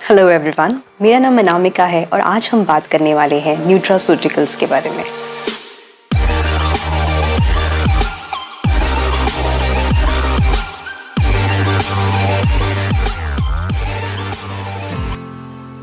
Hello everyone, मेरा नाम अनामिका है और आज हम बात करने वाले हैं न्यूट्रास्यूटिकल्स के बारे में।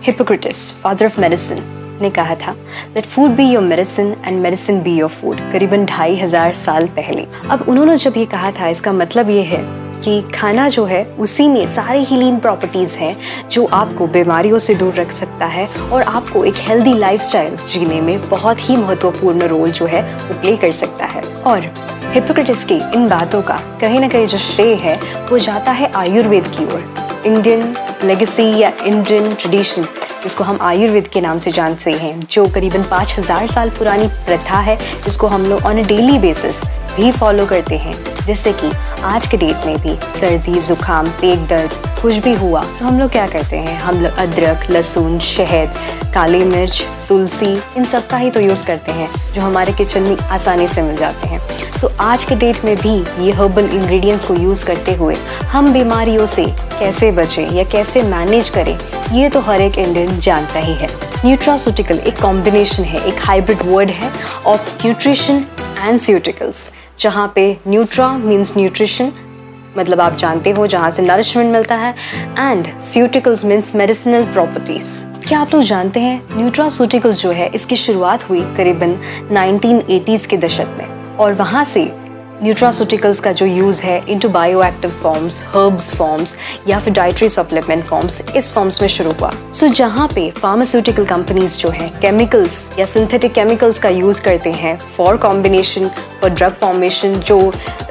हिप्पोक्रेटिस, फादर ऑफ मेडिसिन, ने कहा था let food be your medicine and medicine be your food, करीबन 2500 साल पहले। अब उन्होंने जब ये कहा था, इसका मतलब ये है कि खाना जो है उसी में सारे हीलिंग प्रॉपर्टीज़ हैं जो आपको बीमारियों से दूर रख सकता है और आपको एक हेल्दी लाइफस्टाइल जीने में बहुत ही महत्वपूर्ण रोल जो है वो प्ले कर सकता है। और हिप्पोक्रेटिस की इन बातों का कहीं ना कहीं जो श्रेय है वो जाता है आयुर्वेद की ओर। इंडियन लेगेसी या इंडियन ट्रेडिशन, जिसको हम आयुर्वेद के नाम से जानते हैं, जो करीबन 5000 साल पुरानी प्रथा है जिसको हम लोग ऑन अ डेली बेसिस भी फॉलो करते हैं। जैसे कि आज के डेट में भी सर्दी, जुकाम, पेट दर्द कुछ भी हुआ तो हम लोग क्या करते हैं, हम लोग अदरक, लहसुन, शहद, काली मिर्च, तुलसी, इन सब का ही तो यूज़ करते हैं जो हमारे किचन में आसानी से मिल जाते हैं। तो आज के डेट में भी ये हर्बल इंग्रेडिएंट्स को यूज़ करते हुए हम बीमारियों से कैसे बचें या कैसे मैनेज करें, ये तो हर एक इंडियन जानता ही है। न्यूट्रास्यूटिकल एक कॉम्बिनेशन है, एक हाइब्रिड वर्ड है ऑफ न्यूट्रिशन एंड स्यूटिकल्स, जहाँ पे न्यूट्रा मीन्स न्यूट्रिशन, मतलब आप जानते हो जहाँ से नरिशमेंट मिलता है, एंड स्यूटिकल्स मीन्स मेडिसिनल प्रॉपर्टीज। क्या आप लोग जानते हैं न्यूट्रास्यूटिकल्स जो है इसकी शुरुआत हुई करीबन 1980s के दशक में, और वहाँ से न्यूट्रास्यूटिकल्स का जो यूज़ है into bioactive forms, herbs forms या फिर डाइटरी सप्लीमेंट फॉर्म्स, इस फॉर्म्स में शुरू हुआ। सो जहाँ पे फार्मास्यूटिकल कंपनीज जो है केमिकल्स या सिंथेटिक केमिकल्स का यूज़ करते हैं for combination, for drug formation जो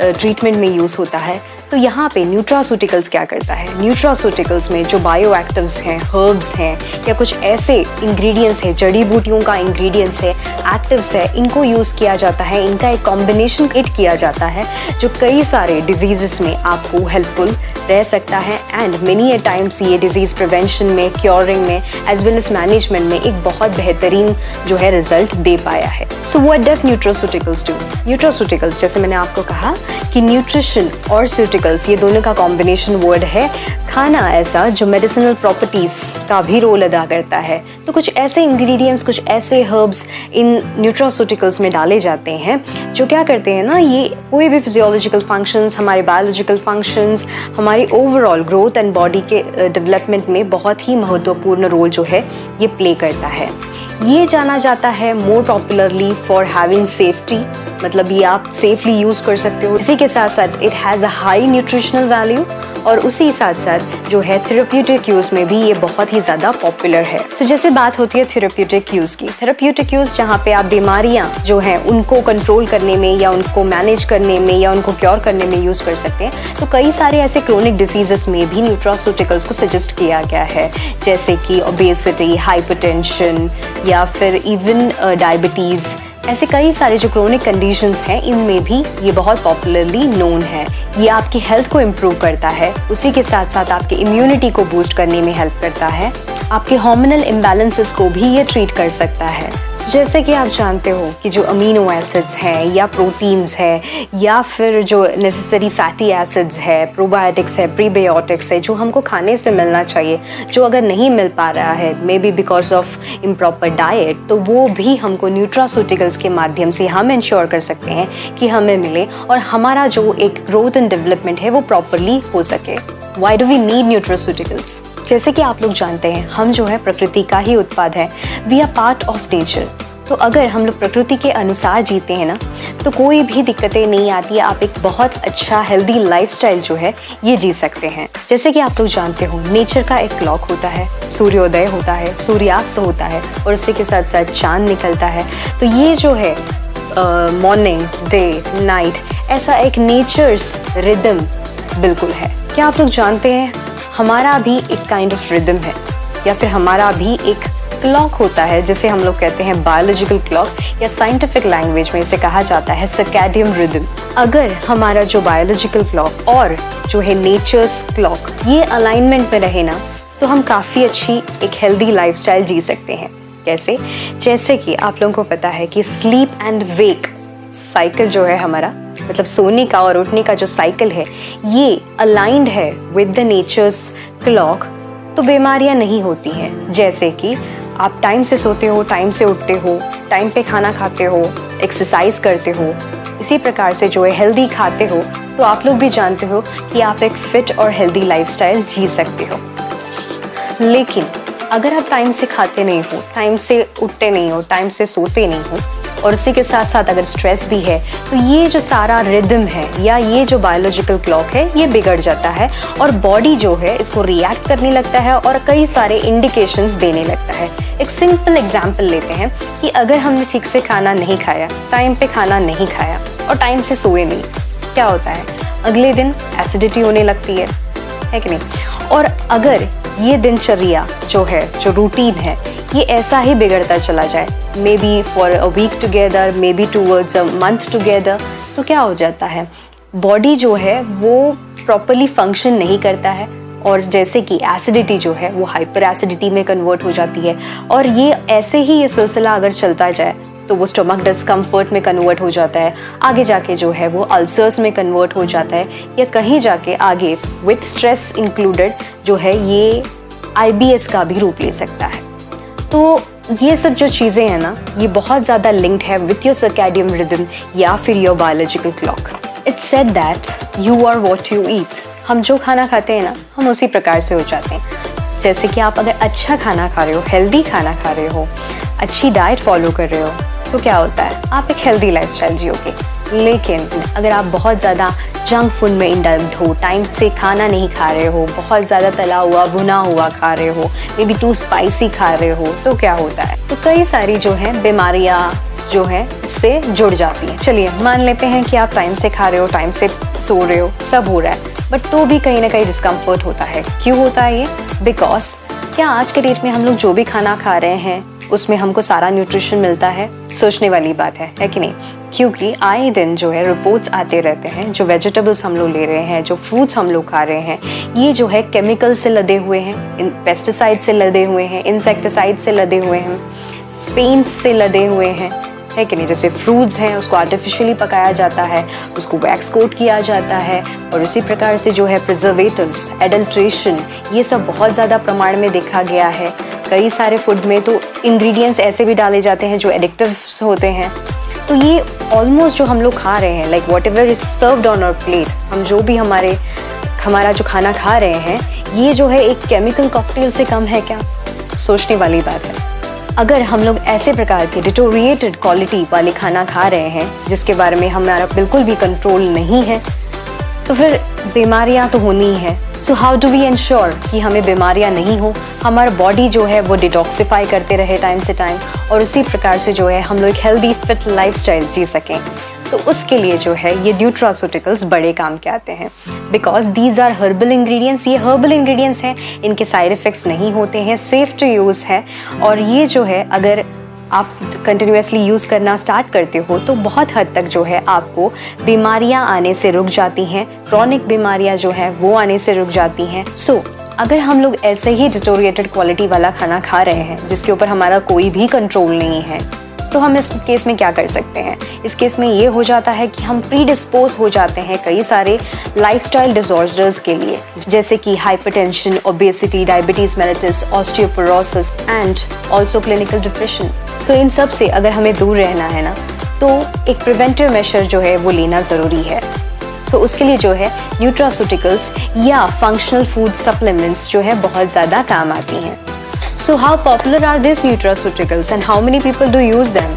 ट्रीटमेंट में यूज़ होता है, तो यहाँ पे न्यूट्रास्यूटिकल्स क्या करता है, न्यूट्रास्यूटिकल्स में जो बायोएक्टिव्स हैं, हर्ब्स हैं या कुछ ऐसे इंग्रेडिएंट्स हैं, जड़ी बूटियों का इंग्रेडिएंट्स है, एक्टिव्स है, इनको यूज़ किया जाता है, इनका एक कॉम्बिनेशन क्रिएट किया जाता है जो कई सारे डिजीज़ में आपको हेल्पफुल रह सकता है। एंड मेनी ए टाइम्स ये डिजीज़ प्रिवेंशन में, क्योरिंग में एज वेल एज मैनेजमेंट में एक बहुत बेहतरीन जो है रिजल्ट दे पाया है। So what does nutraceuticals do? Nutraceuticals, जैसे मैंने आपको कहा कि न्यूट्रिशन और स्यूटिकल्स ये दोनों का कॉम्बिनेशन वर्ड है, खाना ऐसा जो मेडिसिनल प्रॉपर्टीज का भी रोल अदा करता है। तो कुछ ऐसे इंग्रेडिएंट्स, कुछ ऐसे हर्ब्स इन न्यूट्रास्यूटिकल्स में डाले जाते हैं जो क्या करते हैं ना, ये कोई भी फिजियोलॉजिकल फंक्शंस, हमारे बायोलॉजिकल फंक्शंस, हमारी ओवरऑल ग्रोथ एंड बॉडी के डेवलपमेंट में बहुत ही महत्वपूर्ण रोल जो है ये प्ले करता है। ये जाना जाता है मोर पॉपुलरली फॉर हैविंग सेफ्टी, मतलब ये आप सेफली यूज़ कर सकते हो। इसी के साथ साथ it has a high nutritional value, और उसी साथ साथ जो है थेरेप्यूटिक यूज़ में भी ये बहुत ही ज़्यादा पॉपुलर है। सो जैसे बात होती है थेरेप्यूटिक यूज़ की, थेरेप्यूटिक यूज़ जहाँ पे आप बीमारियाँ जो हैं उनको कंट्रोल करने में या उनको मैनेज करने में या उनको क्योर करने में यूज़ कर सकते हैं, तो कई सारे ऐसे क्रोनिक डिसीजेस में भी न्यूट्रास्यूटिकल्स को सजेस्ट किया गया है, जैसे कि ओबेसिटी, हाइपरटेंशन या फिर इवन डायबिटीज़। ऐसे कई सारे जो क्रोनिक कंडीशंस हैं इनमें भी ये बहुत पॉपुलरली नोन है। ये आपकी हेल्थ को इम्प्रूव करता है, उसी के साथ साथ आपकी इम्यूनिटी को बूस्ट करने में हेल्प करता है, आपके हार्मोनल इम्बैलेंसेस को भी ये ट्रीट कर सकता है। So, जैसे कि आप जानते हो कि जो अमीनो एसिड्स हैं या प्रोटीन्स है या फिर जो नेसेसरी फैटी एसिड्स है, प्रोबायोटिक्स है, प्रीबायोटिक्स है, जो हमको खाने से मिलना चाहिए, जो अगर नहीं मिल पा रहा है may be because of improper diet, तो वो भी हमको न्यूट्रास्यूटिकल्स के माध्यम से हम इंश्योर कर सकते हैं कि हमें मिले और हमारा जो एक ग्रोथ एंड डेवलपमेंट है वो प्रॉपरली हो सके। Why do we need nutraceuticals? जैसे कि आप लोग जानते हैं हम जो है प्रकृति का ही उत्पाद है, we are part of nature। तो अगर हम लोग प्रकृति के अनुसार जीते हैं ना तो कोई भी दिक्कतें नहीं आती है, आप एक बहुत अच्छा हेल्दी लाइफस्टाइल जो है ये जी सकते हैं। जैसे कि आप लोग जानते हो नेचर का एक क्लॉक होता है, सूर्योदय होता है, सूर्यास्त होता है और उसी के साथ साथ चांद निकलता है। तो ये जो है मॉर्निंग, डे, नाइट, ऐसा एक नेचर्स रिदम बिल्कुल है। क्या आप लोग जानते हैं हमारा भी एक काइंड ऑफ रिदम है या फिर हमारा भी एक क्लॉक होता है, जिसे हम लोग कहते हैं बायोलॉजिकल क्लॉक या साइंटिफिक लैंग्वेज में इसे कहा जाता है सर्कैडियन रिदम। अगर हमारा जो बायोलॉजिकल क्लॉक और जो है नेचर्स क्लॉक ये अलाइनमेंट में रहे ना तो हम काफ़ी अच्छी एक हेल्दी लाइफस्टाइल जी सकते हैं। कैसे? जैसे कि आप लोगों को पता है कि स्लीप एंड वेक साइकिल जो है हमारा, मतलब सोने का और उठने का जो साइकिल है ये अलाइंड है विद द नेचर्स क्लॉक। तो बीमारियां नहीं होती हैं। जैसे कि आप टाइम से सोते हो, टाइम से उठते हो, टाइम पे खाना खाते हो, एक्सरसाइज करते हो, इसी प्रकार से जो है हेल्दी खाते हो, तो आप लोग भी जानते हो कि आप एक फिट और हेल्दी लाइफस्टाइल जी सकते हो। लेकिन अगर आप टाइम से खाते नहीं हो, टाइम से उठते नहीं हो, टाइम से सोते नहीं हो, और उसी के साथ साथ अगर स्ट्रेस भी है, तो ये जो सारा रिदम है या ये जो बायोलॉजिकल क्लॉक है ये बिगड़ जाता है और बॉडी जो है इसको रिएक्ट करने लगता है और कई सारे इंडिकेशंस देने लगता है। एक सिंपल एग्जांपल लेते हैं कि अगर हमने ठीक से खाना नहीं खाया, टाइम पे खाना नहीं खाया और टाइम से सोए नहीं, क्या होता है? अगले दिन एसिडिटी होने लगती है कि नहीं? और अगर ये दिनचर्या जो है, जो रूटीन है, ये ऐसा ही बिगड़ता चला जाए, maybe for a week together, maybe towards a month together, तो क्या हो जाता है? बॉडी जो है वो प्रॉपरली फंक्शन नहीं करता है और जैसे कि एसिडिटी जो है वो हाइपर एसिडिटी में कन्वर्ट हो जाती है और ये ऐसे ही ये सिलसिला अगर चलता जाए तो वो स्टमक डिस्कम्फर्ट में कन्वर्ट हो जाता है, आगे जाके जो है वो अल्सर्स में कन्वर्ट हो जाता है या कहीं जाके आगे विथ स्ट्रेस इंक्लूडेड जो है ये IBS का भी रूप ले सकता है। तो ये सब जो चीज़ें हैं ना, ये बहुत ज़्यादा लिंक्ड है विथ योर सर्कैडियन रिदम या फिर your biological clock. It's said that you are what you eat. हम जो खाना खाते हैं ना, हम उसी प्रकार से हो जाते हैं। जैसे कि आप अगर अच्छा खाना खा रहे हो, हेल्दी खाना खा रहे हो, अच्छी डाइट फॉलो कर रहे हो, तो क्या होता है? आप एक हेल्दी लाइफस्टाइल जियोगे। लेकिन अगर आप बहुत ज़्यादा जंक फूड में इंडल्ज हो, टाइम से खाना नहीं खा रहे हो, बहुत ज़्यादा तला हुआ भुना हुआ खा रहे हो, मे बी टू स्पाइसी खा रहे हो, तो क्या होता है? तो कई सारी जो है बीमारियाँ जो है इससे जुड़ जाती हैं। चलिए मान लेते हैं कि आप टाइम से खा रहे हो, टाइम से सो रहे हो, सब हो रहा है, बट तो भी कहीं ना कहीं डिस्कम्फर्ट होता है। क्यों होता है ये? बिकॉज क्या आज के डेट में हम लोग जो भी खाना खा रहे हैं उसमें हमको सारा न्यूट्रिशन मिलता है? सोचने वाली बात है कि नहीं? क्योंकि आए दिन जो है रिपोर्ट्स आते रहते हैं, जो वेजिटेबल्स हम लोग ले रहे हैं, जो फ्रूट्स हम लोग खा रहे हैं, ये जो है केमिकल से लदे हुए हैं, पेस्टिसाइड से लदे हुए हैं, इंसेक्टिसाइड से लदे हुए हैं, पेंट्स से लदे हुए हैं, है कि नहीं? जैसे फ्रूट्स हैं उसको आर्टिफिशियली पकाया जाता है, उसको वैक्स कोट किया जाता है और उसी प्रकार से जो है प्रिजर्वेटिव्स, एडल्ट्रेशन, ये सब बहुत ज़्यादा प्रमाण में देखा गया है। कई सारे फूड में तो इंग्रेडिएंट्स ऐसे भी डाले जाते हैं जो एडिक्टिव्स होते हैं। तो ये ऑलमोस्ट जो हम लोग खा रहे हैं, like whatever is served on our plate, हम जो भी हमारा जो खाना खा रहे हैं, ये जो है एक केमिकल कॉकटेल से कम है क्या? सोचने वाली बात है। अगर हम लोग ऐसे प्रकार के डिटोरिएटेड क्वालिटी वाले खाना खा रहे हैं जिसके बारे में हमारा बिल्कुल भी कंट्रोल नहीं है, तो फिर बीमारियां तो होनी ही है। So how do we ensure कि हमें बीमारियां नहीं हो, हमारा बॉडी जो है वो डिटॉक्सिफाई करते रहे टाइम से टाइम और उसी प्रकार से जो है हम लोग एक हेल्दी फिट लाइफस्टाइल जी सकें? तो उसके लिए जो है ये न्यूट्रास्यूटिकल्स बड़े काम के आते हैं। Because these are herbal ingredients, ये हर्बल इंग्रेडिएंट्स हैं, इनके साइड इफ़ेक्ट्स नहीं होते हैं, सेफ टू यूज़ है और ये जो है अगर आप कंटिन्यूसली यूज़ करना स्टार्ट करते हो तो बहुत हद तक जो है आपको बीमारियां आने से रुक जाती हैं, क्रॉनिक बीमारियां जो है वो आने से रुक जाती हैं। सो अगर हम लोग ऐसे ही डिटोरिएटेड क्वालिटी वाला खाना खा रहे हैं जिसके ऊपर हमारा कोई भी कंट्रोल नहीं है, तो हम इस केस में क्या कर सकते हैं? इस केस में ये हो जाता है कि हम प्रीडिस्पोज हो जाते हैं कई सारे लाइफस्टाइल डिसऑर्डर्स के लिए, जैसे कि hypertension, obesity, diabetes mellitus, osteoporosis and also clinical depression. So इन सब से अगर हमें दूर रहना है ना, तो एक प्रिवेंटिव मेजर जो है वो लेना ज़रूरी है। सो उसके लिए जो है न्यूट्रास्यूटिकल्स या फंक्शनल फूड सप्लीमेंट्स जो है बहुत ज़्यादा काम आती हैं। So how popular are these nutraceuticals and how many people do use them?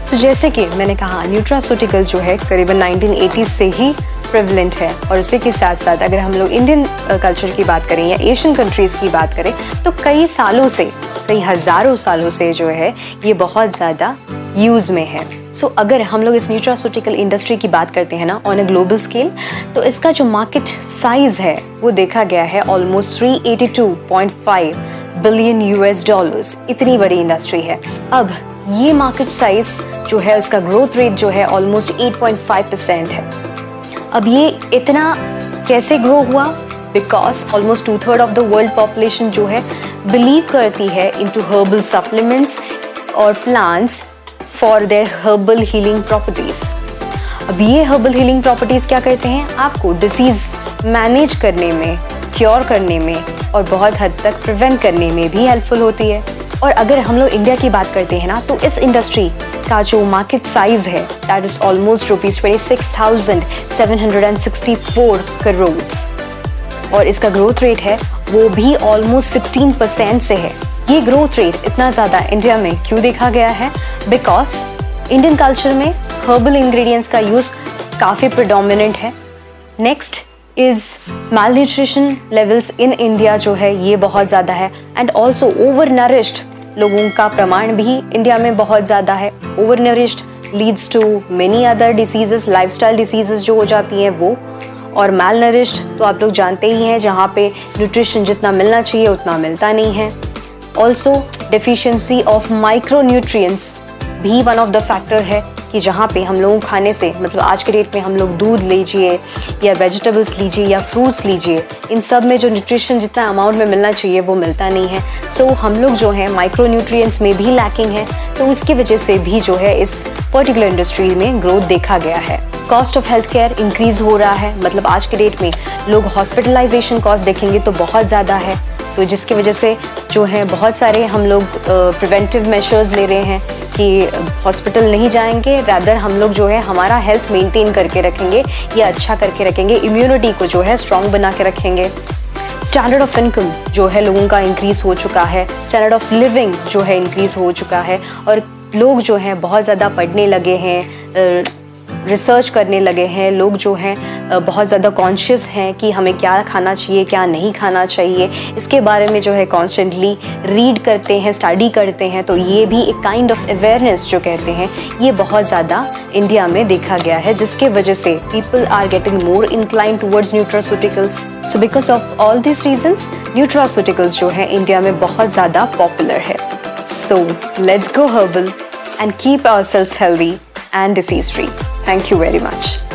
So जैसे कि मैंने कहा न्यूट्रास्यूटिकल जो है करीबन 1980s से ही प्रेवलेंट है और उसी के साथ साथ अगर हम लोग इंडियन कल्चर की बात करें या एशियन कंट्रीज़ की बात करें तो कई सालों से, कई हज़ारों सालों से जो है ये बहुत ज़्यादा यूज़ में है। सो अगर हम लोग इस न्यूट्रास्यूटिकल इंडस्ट्री की बात करते हैं ना ऑन अ ग्लोबल स्केल, तो इसका जो मार्केट साइज़ है वो देखा गया है ऑलमोस्ट 382.5 बिलियन US डॉलर्स। इतनी बड़ी इंडस्ट्री है। अब ये मार्केट साइज जो है उसका ग्रोथ रेट जो है ऑलमोस्ट 8.5% है। अब ये इतना कैसे ग्रो हुआ? Because almost 2/3 of the world population जो है बिलीव करती है इनटू हर्बल सप्लीमेंट्स और plants for their herbal healing properties. अब ये हर्बल हीलिंग प्रॉपर्टीज क्या करते हैं? आपको डिसीज मैनेज करने में, क्योर करने में और बहुत हद तक प्रिवेंट करने में भी हेल्पफुल होती है। और अगर हम लोग इंडिया की बात करते हैं ना, तो इस इंडस्ट्री का जो मार्केट साइज है दैट इज ऑलमोस्ट ₹26,764 करोड़ और इसका ग्रोथ रेट है वो भी ऑलमोस्ट 16% से है। ये ग्रोथ रेट इतना ज़्यादा इंडिया में क्यों देखा गया है? बिकॉज इंडियन कल्चर में हर्बल इंग्रेडिएंट्स का यूज़ काफ़ी प्रिडोमिनेंट है। Next is malnutrition levels in India जो है ये बहुत ज़्यादा है एंड ऑल्सो ओवर नरिश्ड लोगों का प्रमाण भी इंडिया में बहुत ज़्यादा है। Over nourished leads to many other diseases, lifestyle diseases जो हो जाती हैं वो। और मैल नरिश्ड तो आप लोग जानते ही हैं, जहाँ पे न्यूट्रिशन जितना मिलना चाहिए उतना मिलता नहीं है। ऑल्सो डेफिशिएंसी ऑफ माइक्रोन्यूट्रिएंट्स भी वन ऑफ द फैक्टर है कि जहाँ पे हम लोगों खाने से, मतलब आज के डेट में हम लोग दूध लीजिए या वेजिटेबल्स लीजिए या फ्रूट्स लीजिए, इन सब में जो न्यूट्रिशन जितना अमाउंट में मिलना चाहिए वो मिलता नहीं है। सो हम लोग जो है माइक्रोन्यूट्रिएंट्स में भी लैकिंग है, तो उसकी वजह से भी जो है इस पर्टिकुलर इंडस्ट्री में ग्रोथ देखा गया है। Cost of health care increase हो रहा है, मतलब आज के डेट में लोग हॉस्पिटलाइजेशन कॉस्ट देखेंगे तो बहुत ज़्यादा है, तो जिसकी वजह से जो है बहुत सारे हम लोग प्रिवेंटिव मेजर्स ले रहे हैं कि हॉस्पिटल नहीं जाएंगे, रैदर हम लोग जो है हमारा हेल्थ मेंटेन करके रखेंगे या अच्छा करके रखेंगे, इम्यूनिटी को जो है स्ट्रॉन्ग बना के रखेंगे। स्टैंडर्ड ऑफ इनकम जो है लोगों का इंक्रीज़ हो चुका है, स्टैंडर्ड ऑफ लिविंग जो है इंक्रीज़ हो चुका है और लोग जो हैं बहुत ज़्यादा पढ़ने लगे हैं, रिसर्च करने लगे हैं। लोग जो हैं बहुत ज़्यादा कॉन्शियस हैं कि हमें क्या खाना चाहिए क्या नहीं खाना चाहिए, इसके बारे में जो है कॉन्स्टेंटली रीड करते हैं, स्टडी करते हैं। तो ये भी एक काइंड ऑफ अवेयरनेस जो कहते हैं ये बहुत ज़्यादा इंडिया में देखा गया है, जिसके वजह से people are getting more incline towards nutraceuticals. So because of all this reasons nutraceuticals जो है इंडिया में बहुत ज़्यादा पॉपुलर है। So let's go herbal and keep ourselves healthy and disease free. Thank you very much.